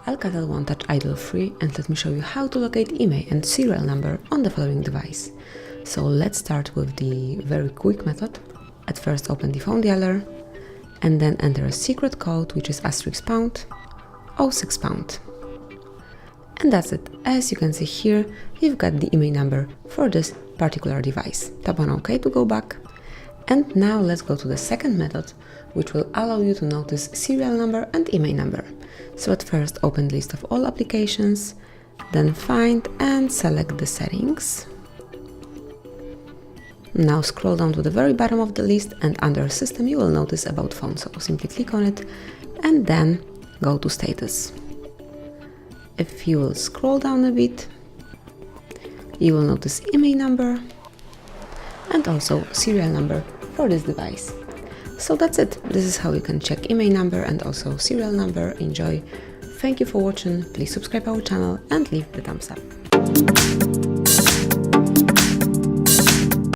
Alcatel OneTouch idle free, and let me show you how to locate IMEI and serial number on the following device. So let's start with the very quick method. At first open the phone dialer and then enter a secret code, which is *pound 06 pound. And that's it. As you can see here, you've got the IMEI number for this particular device. Tap on OK to go back. And now let's go to the second method, which will allow you to notice serial number and IMEI number. So at first open the list of all applications, then find and select the settings. Now scroll down to the very bottom of the list and under System you will notice About Phone. So simply click on it and then go to Status. If you will scroll down a bit, you will notice IMEI number and also serial number for this device. So that's it. This is how you can check IMEI number and also serial number. Enjoy. Thank you for watching. Please subscribe our channel and leave the thumbs up.